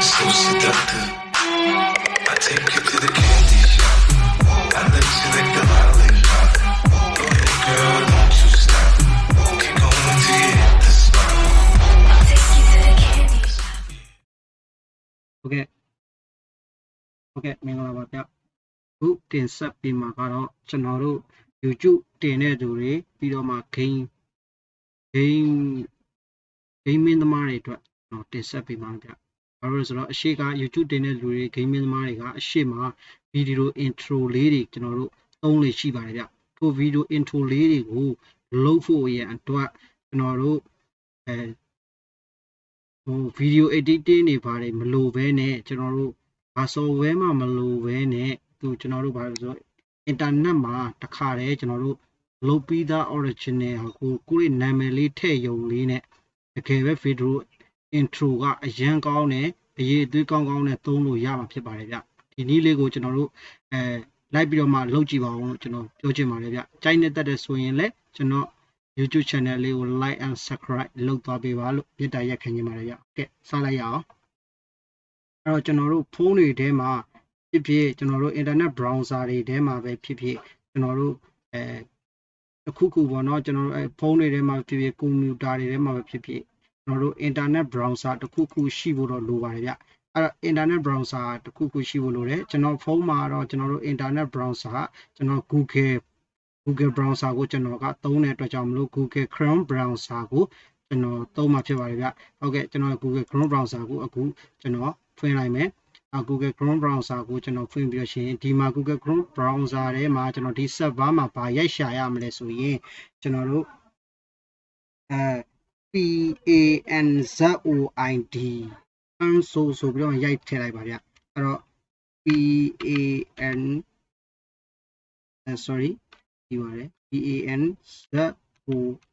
so seductive. I take you to the candy shop. I let you lick the lollipop. Go ahead, girl, don't you stop. Keep going till you hit the spot. Take you to the candy shop. Okay, မင်္ဂလာပါဗျ။ခုတင်ဆက်ပေးမှာကတော့ကျွန်တော်တို့ YouTube တင်တဲ့သူတွေပြီးတော့မှ game မင်းသမားတွေအတွက်ကျွန်တော်တင်ဆက်ပေးမှာဗျ။ဘာလို့လဲဆိုတော့အရှိက YouTube တင်တဲ့လူတွေ game မင်းသမားတွေကအရှိမှာ video intro လေးတွေကျွန်တော်တို့သုံးလို့ရှိပါတယ်ဗျ။ထို video intro လေးတွေကိုလုပ်ဖို့ရန်အတွက်ကျွန်တော်တို့video editing တွေပါတယ်မလိုဘဲနဲ့ကျွန်တော်တို့software မှာမလိုဘဲနဲ့ကျွန်တော်တို့ဘာလို့ဆိုတော့ internet မှာတစ်ခါတည်းကျွန်တော်တို့လုပ်ပြီးသား original ကိုယ့်ရဲ့နာမည်လေးထည့်ရုံလေးနဲ့တကယ်ပဲ video intro ကအရန်ကောင်းတယ်အရေးအသွေးကောင်းနဲ့သုံးလို့ရမှာဖြစ်ပါတယ်ဗျဒီနည်းလေးကိုကျွန်တော်တို့လိုက်ပြီးတော့မှလုပ်ကြည့်ပါဦးလို့ကျွန်တော်ပြောချင်ပါတယ်ဗျကြိုက်နေတဲ့ဆိုရင်လည်းကျွန်တော် YouTube channel လေးကို like and subscribe လုပ်သွားပေးပါလို့မေတ္တာရက်ခံချင်ပါတယ်ဗျကဲစလိုက်ရအောင်အဲ့တော့ကျွန်တော်တို့ဖုန်းတွေထဲမှာဖြစ်ကျွန်တော်တို့ internet browser တွေထဲမှာပဲဖြစ်ကျွန်တော်တို့တစ်ခုပေါ့နော်ကျွန်တော်တို့ဖုန်းတွေထဲမှာဖြစ်ကွန်ပျူတာတွေထဲမှာပဲဖြစ်ကျွန်တော်တို့ internet browser တစ်ခုရှိဖို့တော့လိုပါတယ်ဗျအဲ့တော့ internet browser တစ်ခုရှိဖို့လိုတယ်ကျွန်တော်ဖုန်းမှာတော့ကျွန်တော်တို့ internet browser ကျွန်တော် Google browser ကိုကျွန်တော်ကသုံးတဲ့အတွက်ကြောင့်မလို့ Google Chrome browser ကိုကျွန်တော်သုံးမှာဖြစ်ပါတယ်ဗျဟုတ်ကဲ့ကျွန်တော် Google Chrome browser ကိုအခုကျွန်တော်ဖွင့်လိုက်မယ်Google Chrome browser ကိုကျွန်တော်ဖွင့်ပြီးတော့ရှင်ဒီမှာ Google Chrome browser ထဲမှာကျွန်တော်ဒီ server မှာဗာရိုက်ရှာရမလဲဆိုရင်ကျွန်တော်တို့PANZOID console ဆိုပြီးတော့ရိုက်ထည့်လိုက်ပါဗျအဲ့တော့ ဒီပါတယ်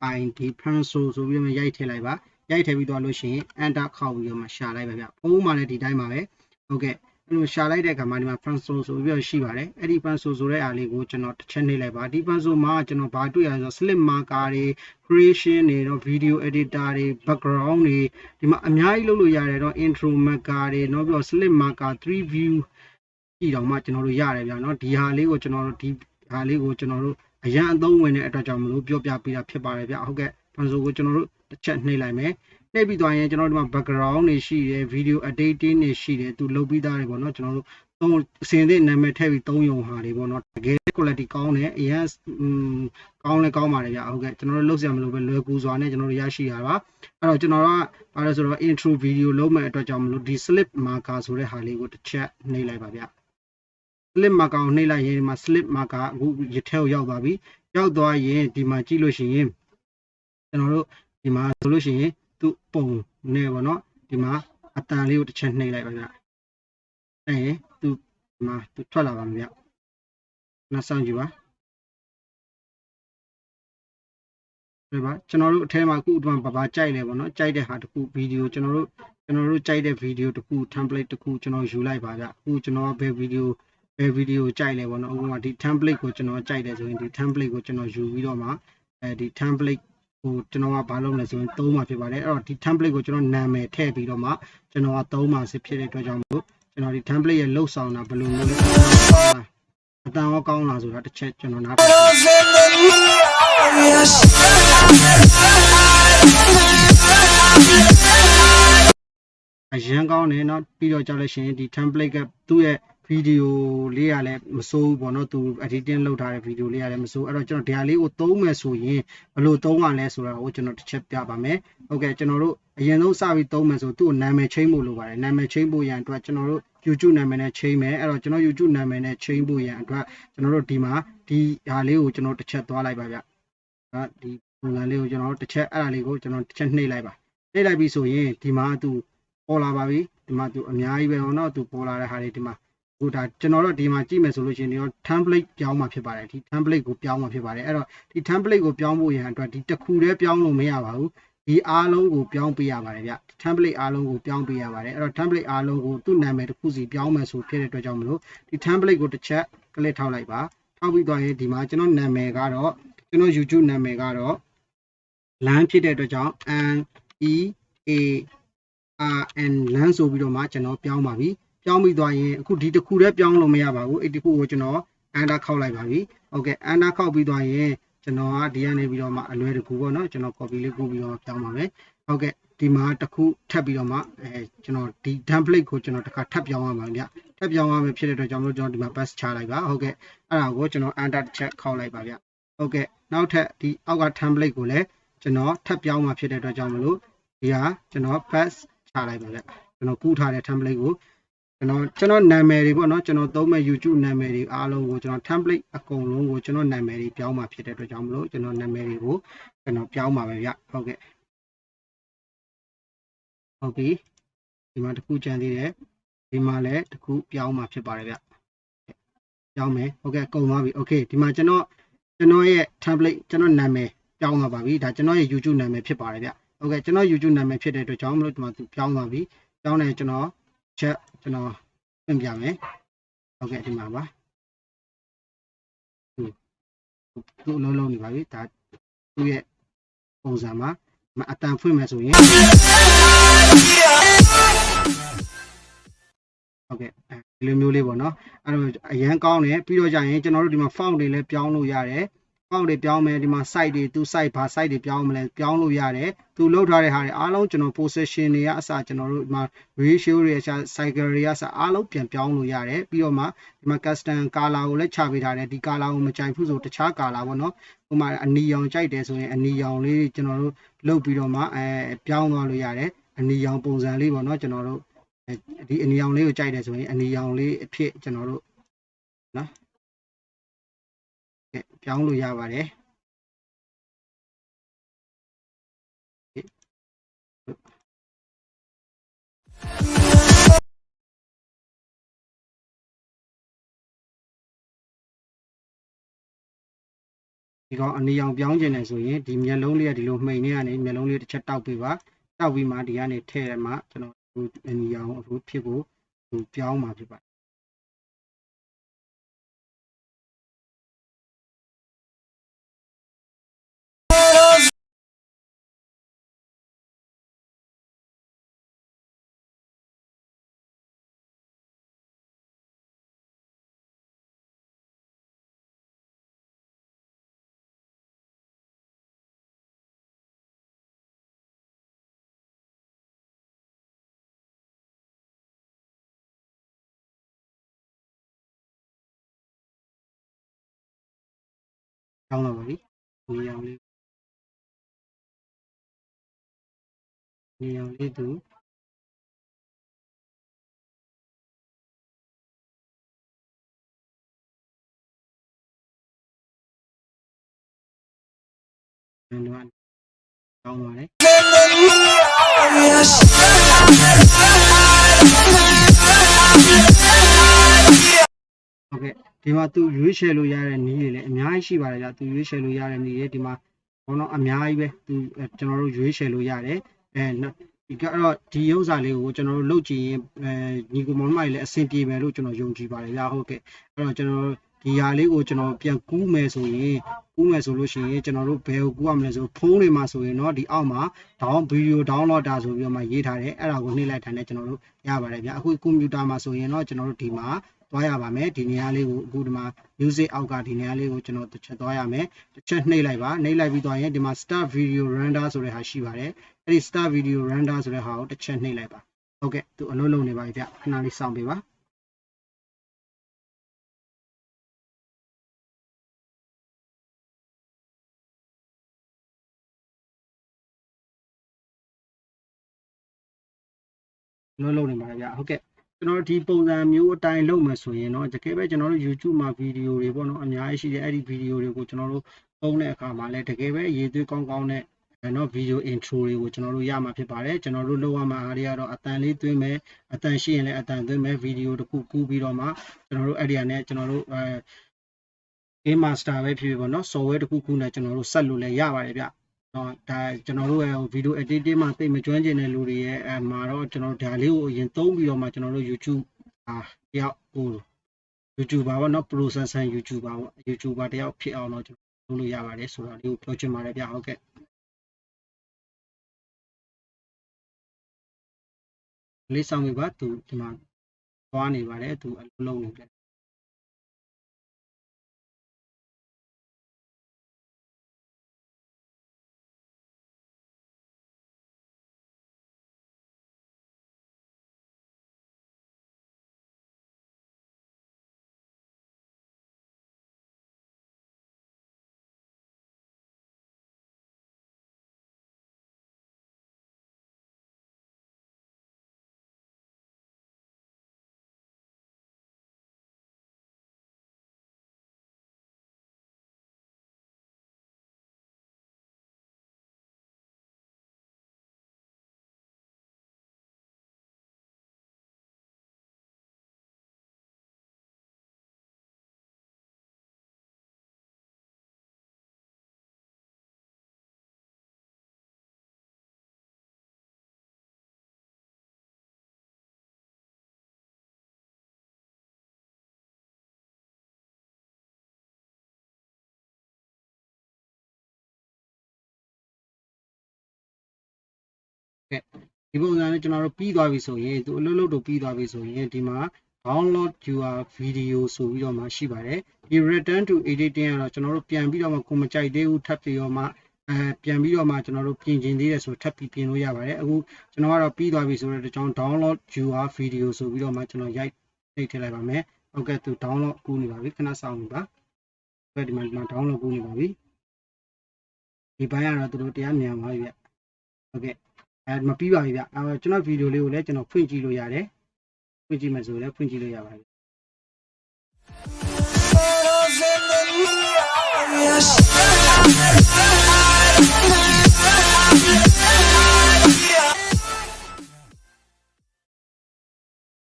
PANZOID console ဆိုပြီးတော့ရိုက်ထည့်လိုက်ပါရိုက်ထည့်ပြီးတော့လို့ရှိရင် enter ခောက်ပြီးတော့မှရှာလိုက်ပါဗျဖုန်းမှာလည်းဒီတိုင်းပါပဲဟုတ်ကဲ့အဲ့လိုရှာလိုက်တဲ့အခါမှာဒီမှာ pencil ဆိုပြီးတော့ရှိပါတယ်အဲ့ဒီ pencil ဆိုတဲ့အားလေးကိုကျွန်တော်တစ်ချက်နှိပ်လိုက်ပါဒီ pencil မှာကျွန်တော်ဘာတွေ့ရလဲဆိုတော့ slip marker တွေ creation တွေတော့ video editor တွေ background တွေဒီမှာအများကြီးလုပ်လို့ရတယ်တော့ intro marker တွေနောက်ပြီးတော့ slip marker 3 view ကြည့်တော့မှကျွန်တော်တို့ရတယ်ဗျာနော်ဒီဟာလေးကိုကျွန်တော်တို့အရန်အသုံးဝင်တဲ့အတွက်ကြောင့်မလို့ပြောပြပေးတာဖြစ်ပါတယ်ဗျဟုတ်ကဲ့ pencil ကိုကျွန်တော်တို့တစ်ချက်နှိပ်လိုက်မယ်နှိပ်ပြီးသွားရင်ကျွန်တော်တို့ဒီမှာ background တွေရှိတယ် video editing တွေရှိတယ်သူလုပ်ပြီးသားတွေပေါ့နော်ကျွန်တော်တို့အစင်တဲ့နာမည်ထည့်ပြီးသုံးရုံဟာတွေပေါ့နော်တကယ် quality ကောင်းတယ်အရင်ကောင်းပါတယ်ဗျဟုတ်ကဲ့ကျွန်တော်တို့လုပ်စရာမလိုပဲလွယ်ကူစွာနဲ့ကျွန်တော်တို့ရရှိရပါအဲ့တော့ကျွန်တော်ကဘာလဲဆိုတော့ intro video လုပ်မဲ့အတွက်ကြောင့်မလို့ဒီ slip marker ဆိုတဲ့ဟာလေးကိုတစ်ချက်နှိပ်လိုက်ပါဗျ slip marker ကိုနှိပ်လိုက်ရင်ဒီမှာ slip marker အခုရထဲကိုရောက်သွားပြီရောက်သွားရင်ဒီမှာကြည့်လို့ရှိရင်ကျွန်တော်တို့ဒီမှာဆိုလို့ရှိရင်သူ့ပုံနဲ့ပေါ့နော်ဒီမှာအတန်လေးကိုတစ်ချက်နှိပ်လိုက်ပါဗျအဲ့ရင်သူဒီမှာသူထွက်လာပါမယ်ဗျနောက်ဆောင်ကြည့်ပါဒီမှာကျွန်တော်တို့အထဲမှာအခုဒီမှာဘာကြိုက်လဲပေါ့နော်ကြိုက်တဲ့ဟာတစ်ခုဗီဒီယိုကျွန်တော်တို့ကြိုက်တဲ့ဗီဒီယိုတစ်ခု template တစ်ခုကျွန်တော်ယူလိုက်ပါဗျအခုကျွန်တော်ကဘယ်ဗီဒီယိုကြိုက်လဲပေါ့နော်အခုမှဒီ template ကိုကျွန်တော်ကြိုက်တယ်ဆိုရင်ဒီ template ကိုကျွန်တော်ယူပြီးတော့မှဒီ template ကိုကျွန်တော်ကဘာလုပ်လဲဆိုရင်သုံးမှာဖြစ်ပါတယ်အဲ့တော့ဒီ template ကိုကျွန်တော်နာမည်ထည့်ပြီးတော့မှကျွန်တော်ကသုံးမှာစစ်ဖြစ်တဲ့အတွက်ကြောင့်မို့ကျွန်တော်ဒီ template ရဲ့လှုပ်ဆောင်တာဘယ်လိုမျိုးလဲအတန်ရောကောင်းလားဆိုတာတစ်ချက်ကျွန်တော်နားအရင်ကောင်းနေเนาะပြီးတော့ကြောက်လို့ရှိရင်ဒီ template ကသူ့ရဲ့ဗီဒီယိုလေးရလဲမစိုးဘူးပေါ့နော်သူ editing လုပ်ထားတဲ့ဗီဒီယိုလေးရလဲမစိုးအဲ့တော့ကျွန်တော်ဒီဟာလေးကိုသုံးမယ်ဆိုရင်ဘယ်လိုသုံးရလဲဆိုတာကိုကျွန်တော်တစ်ချက်ပြပါမယ်ဟုတ်ကဲ့ကျွန်တော်တို့အရင်ဆုံးစပြီးသုံးမယ်ဆိုသူ့ကိုနာမည်ချိန်ဖို့လိုပါတယ်နာမည်ချိန်ဖို့ရန်အတွက်ကျွန်တော်တို့ YouTube နာမည်နဲ့ချိန်မယ်အဲ့တော့ကျွန်တော် YouTube နာမည်နဲ့ချိန်ဖို့ရန်အတွက်ကျွန်တော်တို့ဒီမှာဒီဟာလေးကိုကျွန်တော်တစ်ချက်သွားလိုက်ပါဗျဒီပုံစံလေးကိုကျွန်တော်တစ်ချက်အဲ့ဒါလေးကိုကျွန်တော်တစ်ချက်နှိပ်လိုက်ပါနှိပ်လိုက်ပြီဆိုရင်ဒီမှာသူပေါ်လာပါပြီဒီမှာသူအများကြီးပဲเนาะသူပေါ်လာတဲ့ဟာလေးဒီမှာဒါကျွန်တော်တို့ဒီမှာကြည့်မယ်ဆိုလို့ရှိရင်ဒီ template ပြောင်းမှာဖြစ်ပါတယ်ဒီ template ကိုပြောင်းမှာဖြစ်ပါတယ်အဲ့တော့ဒီ template ကိုပြောင်းဖို့ရန်အတွက်ဒီတစ်ခုတည်းပြောင်းလို့မရပါဘူးဒီအားလုံးကိုပြောင်းပေးရပါတယ်ဗျ template အားလုံးကိုပြောင်းပေးရပါတယ်အဲ့တော့ template အားလုံးကိုသူ့နာမည်တစ်ခုစီပြောင်းမယ်ဆိုဖြစ်တဲ့အတွက်ကြောင့်မလို့ဒီ template ကိုတစ်ချက် click ထောက်လိုက်ပါထောက်ပြီးသွားရင်ဒီမှာကျွန်တော်နာမည်ကတော့ကျွန်တော် YouTube နာမည်ကတော့လမ်းဖြစ်တဲ့အတွက်ကြောင့် NEA and လမ်းဆိုပြီးတော့မှကျွန်တော်ပြောင်းပါပြီပြောင်းပြီးသွားရင်အခုဒီတစ်ခုတည်းပြောင်းလို့မရပါဘူးအဲ့ဒီတစ်ခုကိုကျွန်တော် enter ခောက်လိုက်ပါပြီဟုတ်ကဲ့ enter ခောက်ပြီးသွားရင်ကျွန်တော်ကဒီကနေပြီးတော့မှအလွယ်တကူပေါ့နော်ကျွန်တော် copy လေးကူးပြီးတော့ပြောင်းပါမယ်ဟုတ်ကဲ့ဒီမှာတစ်ခုထပ်ပြီးတော့မှကျွန်တော်ဒီ template ကိုကျွန်တော်တစ်ခါထပ်ပြောင်းရမှာဗျထပ်ပြောင်းရမယ်ဖြစ်တဲ့အတွက်ကြောင့်မလို့ကျွန်တော်ဒီမှာ pass ချလိုက်ပါဟုတ်ကဲ့အဲ့ဒါကိုကျွန်တော် enter တစ်ချက်ခောက်လိုက်ပါဗျဟုတ်ကဲ့နောက်ထပ်ဒီအောက်က template ကိုလည်းကျွန်တော်ထပ်ပြောင်းမှာဖြစ်တဲ့အတွက်ကြောင့်မလို့ဒီဟာကျွန်တော် pass ချလိုက်ပါဗျကျွန်တော်ကူးထားတဲ့ template ကိုကျွန်တော်နာမည်တွေပေါ့နော်ကျွန်တော်သုံးမဲ့ YouTube နာမည်တွေအားလုံးကိုကျွန်တော် template အကုန်လုံးကိုကျွန်တော်နာမည်တွေပြောင်းမှာဖြစ်တဲ့အတွက်ကြောင့်မလို့ကျွန်တော်နာမည်တွေကိုကျွန်တော်ပြောင်းပါပဲဗျဟုတ်ကဲ့ဟုတ်ပြီဒီမှာတစ်ခုကြံသေးတယ်ဒီမှာလည်းတစ်ခုပြောင်းမှာဖြစ်ပါတယ်ဗျပြောင်းမယ်ဟုတ်ကဲ့ကုန်သွားပြီ okay ဒီမှာကျွန်တော်ရဲ့ template ကျွန်တော်နာမည်ပြောင်းသွားပါပြီဒါကျွန်တော်ရဲ့ YouTube နာမည်ဖြစ်ပါတယ်ဗျဟုတ်ကဲ့ကျွန်တော် YouTube နာမည်ဖြစ်တဲ့အတွက်ကြောင့်မလို့ဒီမှာသူပြောင်းသွားပြီပြောင်းတယ်ကျွန်တော်ချက်ကျွန်တော်ပြင်ပြမယ်ဟုတ်ကဲ့ဒီမှာပါသူ့လုံးနေပါပြီဒါသူ့ရဲ့ပုံစံမှာအတန်ဖွင့်မယ်ဆိုရင်ဟုတ်ကဲ့ဒီလိုမျိုးလေးပေါ့နော်အဲ့တော့အရန်ကောင်းတယ်ပြီးတော့ကြရင်ကျွန်တော်တို့ဒီမှာ font တွေလည်းပြောင်းလို့ရတယ်font တွေပြောင်းမယ်ဒီမှာ site တွေသူ site ဘာ site တွေပြောင်းမလဲပြောင်းလို့ရတယ်သူလောက်ထားတဲ့ဟာတွေအားလုံးကျွန်တော် position တွေကအစကျွန်တော်တို့ဒီမှာ ratio တွေအစ cycle တွေကအစအားလုံးပြန်ပြောင်းလို့ရတယ်ပြီးတော့မှဒီမှာ custom color ကိုလည်းချပေးထားတယ်ဒီ color ကိုမကြိုက်ဘူးဆိုတခြား color ပေါ့နော်ဥပမာအနီရောင်ကြိုက်တယ်ဆိုရင်အနီရောင်လေးကျွန်တော်တို့လုပ်ပြီးတော့မှပြောင်းသွားလို့ရတယ်အနီရောင်ပုံစံလေးပေါ့နော်ကျွန်တော်တို့ဒီအနီရောင်လေးကိုကြိုက်တယ်ဆိုရင်အနီရောင်လေးအဖြစ်ကျွန်တော်တို့နော်ပြောင်းလို့ရပါတယ်ဒီကောင်အနီရောင်ပြောင်းခြင်းနေဆိုရင်ဒီမျက်လုံးလေးကဒီလိုမှိန်နေရနေမျက်လုံးလေးတစ်ချက်တောက်ပေးပါတောက်ပြီးမှဒီကနေထည့်ရမှကျွန်တော်အနီရောင်အခုဖြစ်ကိုပြောင်းမှာဖြစ်ပါတယ်ပြောင်းလာပါပြီအနီရောင်လေးသူကျွန်တော်တောင်းပါတယ်โอเคဒီမှာသူရွေးချယ်လို့ရတဲ့နည်းတွေလည်းအများကြီးရှိပါတယ်ကြာသူရွေးချယ်လို့ရတဲ့နည်းတွေဒီမှာဘောတော့အများကြီးပဲသူကျွန်တော်တို့ရွေးချယ်လို့ရတယ်ဒီကတော့ဒီဥစ္စာလေးကိုကျွန်တော်တို့လုပ်ကြည့်ရင်ညီကိုမောင်မိုင်လည်းအဆင်ပြေမယ်လို့ကျွန်တော်ယုံကြည်ပါတယ်ဗျာဟုတ်ကဲ့အဲ့တော့ကျွန်တော်ဒီဟာလေးကိုကျွန်တော်ပြန်ကူးမယ်ဆိုလို့ရှိရင်ကျွန်တော်တို့ဘယ်ကိုကူးရမလဲဆိုဖုန်းတွေမှာဆိုရင်တော့ဒီအောက်မှာ video downloader ဆိုပြီးတော့မှရေးထားတယ်အဲ့ဒါကိုနှိပ်လိုက်တာနဲ့ကျွန်တော်တို့ရပါတယ်ဗျာအခုကွန်ပျူတာမှာဆိုရင်တော့ကျွန်တော်တို့ဒီမှာသွားရပါမယ်ဒီနေရာလေးကိုအခုဒီမှာ music အောက်ကဒီနေရာလေးကိုကျွန်တော်တစ်ချက်သွားရမယ်တစ်ချက်နှိပ်လိုက်ပါနှိပ်လိုက်ပြီးသွားရင်ဒီမှာ start video render ဆိုတဲ့ဟာရှိပါတယ်အဲ့ဒီ start video render ဆိုတဲ့ဟာကိုတစ်ချက်နှိပ်လိုက်ပါဟုတ်ကဲ့သူအလုပ်လုပ်နေပါပြီဗျခဏလေးစောင့်ပေးပါလုပ်နေပါတယ်ဗျဟုတ်ကဲ့ကျွန်တော်ဒီပုံစံမျိုးအတိုင်းလုပ်မယ်ဆိုရင်တော့တကယ်ပဲကျွန်တော်တို့ YouTube မှာဗီဒီယိုတွေပေါ့နော်အများကြီးရှိတယ်အဲ့ဒီဗီဒီယိုတွေကိုကျွန်တော်တို့ပုံတဲ့အခါမှာလည်းတကယ်ပဲရေးသွေးကောင်းကောင်းနဲ့နော်ဗီဒီယို intro တွေကိုကျွန်တော်တို့ရမှာဖြစ်ပါတယ်ကျွန်တော်တို့လုပ်ရမှာအားတွေကတော့အတန်လေးသွင်းမယ်အတန်ရှိရင်လည်းအတန်သွင်းမယ်ဗီဒီယိုတစ်ခုကူးပြီးတော့မှကျွန်တော်တို့အဲ့ဒီကနေကျွန်တော်တို့ game master ပဲဖြစ်ဖြစ်ပေါ့နော် software တစ်ခုခုနဲ့ကျွန်တော်တို့ဆက်လို့လည်းရပါတယ်ဗျနော်ဒါကျွန်တော်တို့ရဲ့ video editing မှာသိမကျွမ်းကျင်တဲ့လူတွေရဲ့မှာတော့ကျွန်တော်ဒါလေးကိုအရင်သုံးပြီးတော့မှကျွန်တော်တို့ YouTube တယောက်ဟို YouTuber ပေါ့နော် processor YouTuber ပေါ့ YouTuber တယောက်ဖြစ်အောင်တော့ကျွန်တော်လုပ်လို့ရပါတယ်ဆိုတော့ဒီကိုပြောချင်ပါတယ်ဗျဟုတ်ကဲ့ လေးဆောင်ပြပါသူဒီမှာသွားနေပါတယ်သူအလုံးနေတယ်ဒီပုံစံနဲ့ကျွန်တော်တို့ပြီးသွားပြီဆိုရင်သူအလုပ်လုပ်တော့ပြီးသွားပြီဆိုရင်ဒီမှာ download your video ဆိုပြီးတော့မှရှိပါတယ်ဒီ return to editing ကတော့ကျွန်တော်တို့ပြန်ပြီးတော့မှကိုမကြိုက်သေးဘူးထပ်ပြီးတော့မှပြန်ပြီးတော့မှကျွန်တော်တို့ပြင်ကျင်သေးတယ်ဆိုထပ်ပြီးပြင်လို့ရပါတယ်အခုကျွန်တော်ကတော့ပြီးသွားပြီဆိုတော့ကျွန်တော် download your video ဆိုပြီးတော့မှကျွန်တော်ရိုက်ထည့်လိုက်ပါမယ်ဟုတ်ကဲ့သူ download ကူးနေပါပြီခဏစောင့်နေပါဟုတ်ကဲ့ဒီမှာ download ကူးနေပါပြီဒီဘိုင်းကတော့သူတို့တရားမြန်ပါပြီဗျဟုတ်ကဲ့မပြီးပါဘူးဗျကျွန်တော်ဗီဒီယိုလေးကိုလည်းကျွန်တော်ဖွင့်ကြည့်လို့ရတယ်ဖွင့်ကြည့်မယ်ဆိုလည်းဖွင့်ကြည့်လို့ရပါတယ်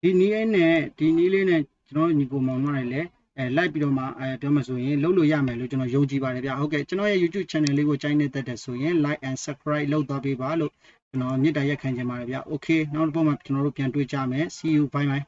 ဒီနည်းလေးနဲ့ကျွန်တော်ညီကိုမောင်မတွေလည်းလိုက်ပြီးတော့မှပြောမှဆိုရင်လုပ်လို့ရမယ်လို့ကျွန်တော်ယုံကြည်ပါတယ်ဗျဟုတ်ကဲ့ကျွန်တော်ရဲ့ YouTube channel လေးကိုကြိုက်နေတတ်တယ်ဆိုရင် like and subscribe လုပ်သွားပေးပါလို့ကျွန်တော်မြစ်တာရက်ခံချင်ပါတယ်ဗျ okay နောက်တစ်ပတ်မှာကျွန်တော်တို့ပြန်တွေ့ကြမယ် see you bye bye